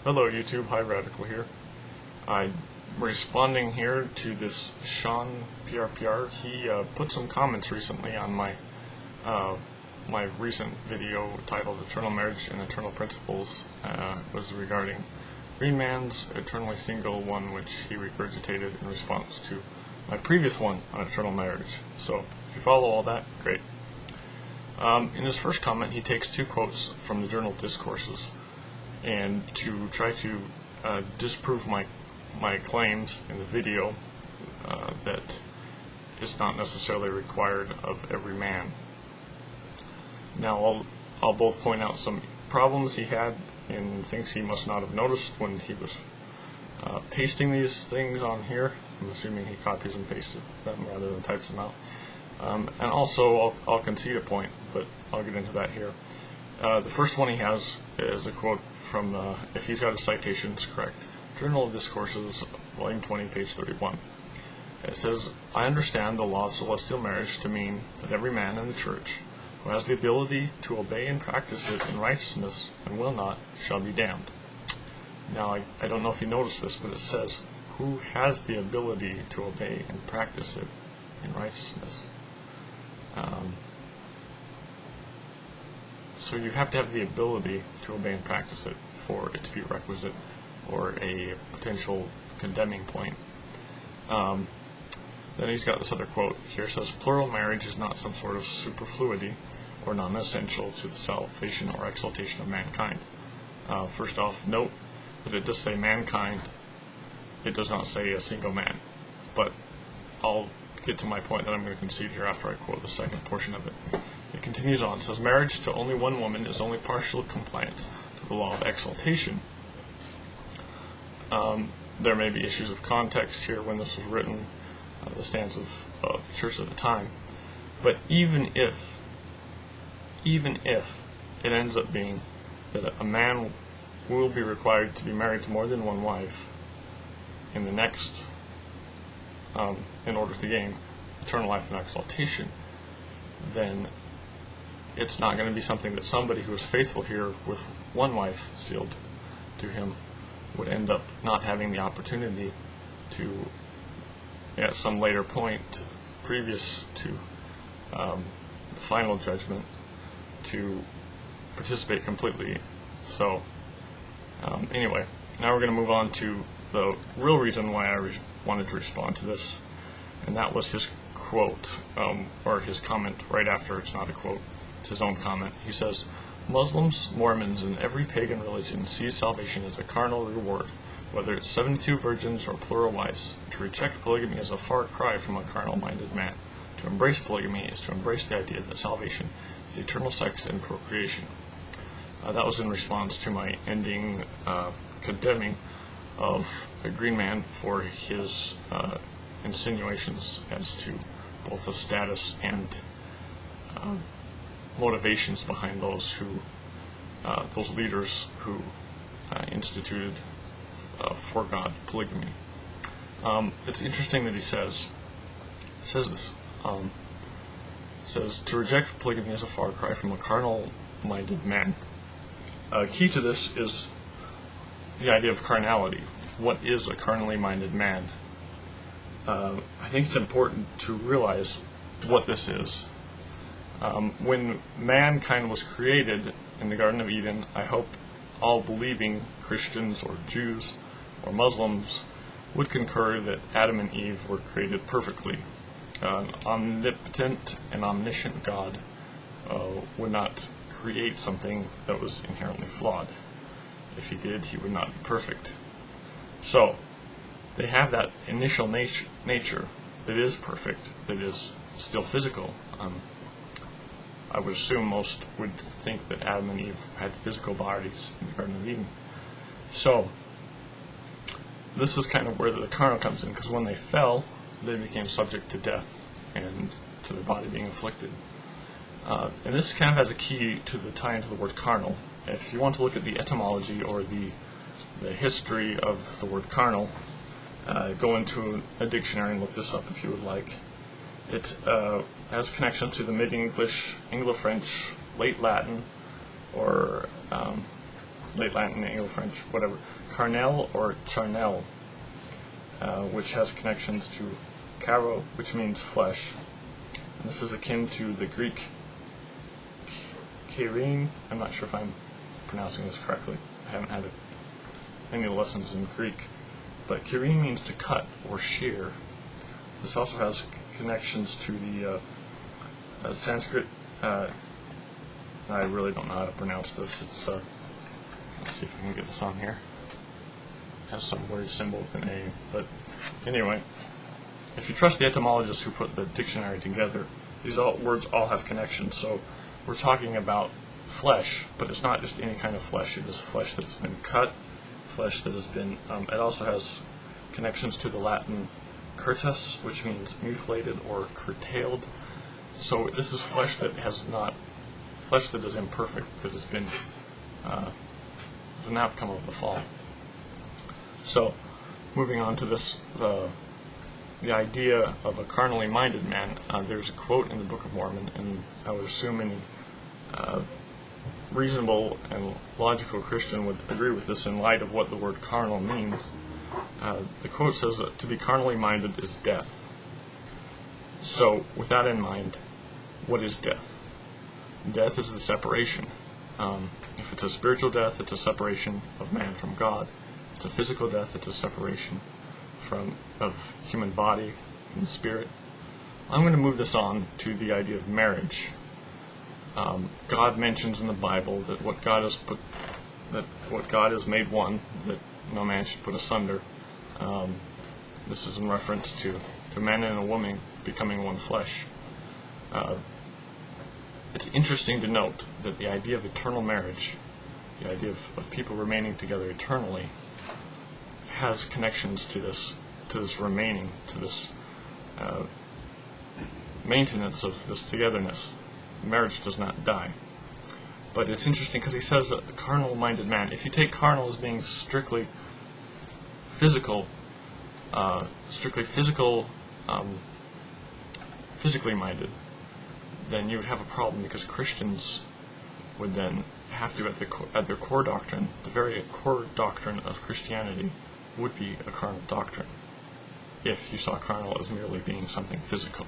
Hello YouTube, Hi Radical here. I'm responding here to this shawnprpr. He put some comments recently on my recent video titled Eternal Marriage and Eternal Principles. Was regarding Green Man's Eternally Single one, which he regurgitated in response to my previous one on eternal marriage. So if you follow all that, great. In his first comment, he takes two quotes from the Journal Discourses, and to try to disprove my claims in the video that it's not necessarily required of every man. Now I'll both point out some problems he had and things he must not have noticed when he was pasting these things on here. I'm assuming he copies and pasted them rather than types them out. And also I'll concede a point, but I'll get into that here. The first one he has is a quote from, if he's got his citations correct, Journal Discourses, Volume 20, page 31. It says, "I understand the law of celestial marriage to mean that every man in the church who has the ability to obey and practice it in righteousness and will not shall be damned." Now, I don't know if you noticed this, but it says, who has the ability to obey and practice it in righteousness. So you have to have the ability to obey and practice it for it to be requisite or a potential condemning point. Then he's got this other quote here. It says, "Plural marriage is not some sort of superfluity or non-essential to the salvation or exaltation of mankind." First off, note that it does say mankind. It does not say a single man. But I'll get to my point that I'm going to concede here after I quote the second portion of it. It continues on. It says, "Marriage to only one woman is only partial compliance to the law of exaltation." There may be issues of context here when this was written, the stance of the church at the time. But even if it ends up being that a man will be required to be married to more than one wife in the next, in order to gain eternal life and exaltation, then it's not going to be something that somebody who is faithful here with one wife sealed to him would end up not having the opportunity to, at some later point previous to the final judgment, to participate completely. So anyway, now we're going to move on to the real reason why I wanted to respond to this, and that was his quote, or his comment right after. It's not a quote, it's his own comment. He says, "Muslims, Mormons, and every pagan religion sees salvation as a carnal reward, whether it's 72 virgins or plural wives. To reject polygamy is a far cry from a carnal-minded man. To embrace polygamy is to embrace the idea that salvation is eternal sex and procreation." That was in response to my ending condemning of a Green Man for his insinuations as to both the status and motivations behind those leaders who instituted for God polygamy. It's interesting that he says this. Says, "To reject polygamy is a far cry from a carnal-minded man." Key to this is the idea of carnality. What is a carnally minded man? I think it's important to realize what this is. When mankind was created in the Garden of Eden, I hope all believing Christians or Jews or Muslims would concur that Adam and Eve were created perfectly. An omnipotent and omniscient God would not create something that was inherently flawed. If he did, he would not be perfect. So they have that initial nature that is perfect, that is still physical. I would assume most would think that Adam and Eve had physical bodies in the Garden of Eden. So this is kind of where the carnal comes in, because when they fell, they became subject to death and to their body being afflicted. And this kind of has a key to the tie into the word carnal. If you want to look at the etymology or the history of the word carnal, go into a dictionary and look this up if you would like. It has connection to the Mid-English, Anglo-French, Late Latin, or late Latin, Anglo-French, whatever, carnel or charnel, which has connections to caro, which means flesh. And this is akin to the Greek keirein. I'm not sure if I'm pronouncing this correctly. I haven't had any lessons in Greek. But keirein means to cut or shear. This also has connections to the Sanskrit. I really don't know how to pronounce this. It's let's see if I can get this on here. It has some weird symbol with an A. But anyway, if you trust the etymologists who put the dictionary together, these words all have connections. So we're talking about flesh, but it's not just any kind of flesh. It is flesh that has been cut, flesh that has been. It also has connections to the Latin curtus, which means mutilated or curtailed. So this is flesh that is imperfect, that has been as an outcome of the fall. So, moving on to this, the idea of a carnally minded man. There's a quote in the Book of Mormon, and I would assume any reasonable and logical Christian would agree with this in light of what the word carnal means. The quote says that to be carnally minded is death. So, with that in mind, what is death? Death is the separation. If it's a spiritual death, it's a separation of man from God. If it's a physical death, it's a separation of human body and spirit. I'm going to move this on to the idea of marriage. God mentions in the Bible that what God has made one, that no man should put asunder. This is in reference to a man and a woman becoming one flesh. It's interesting to note that the idea of eternal marriage, the idea of people remaining together eternally, has connections to this remaining, to this maintenance of this togetherness. Marriage does not die. But it's interesting because he says that the carnal-minded man, if you take carnal as being strictly physically minded, then you would have a problem, because Christians would then have to, at their core doctrine, the very core doctrine of Christianity would be a carnal doctrine, if you saw carnal as merely being something physical.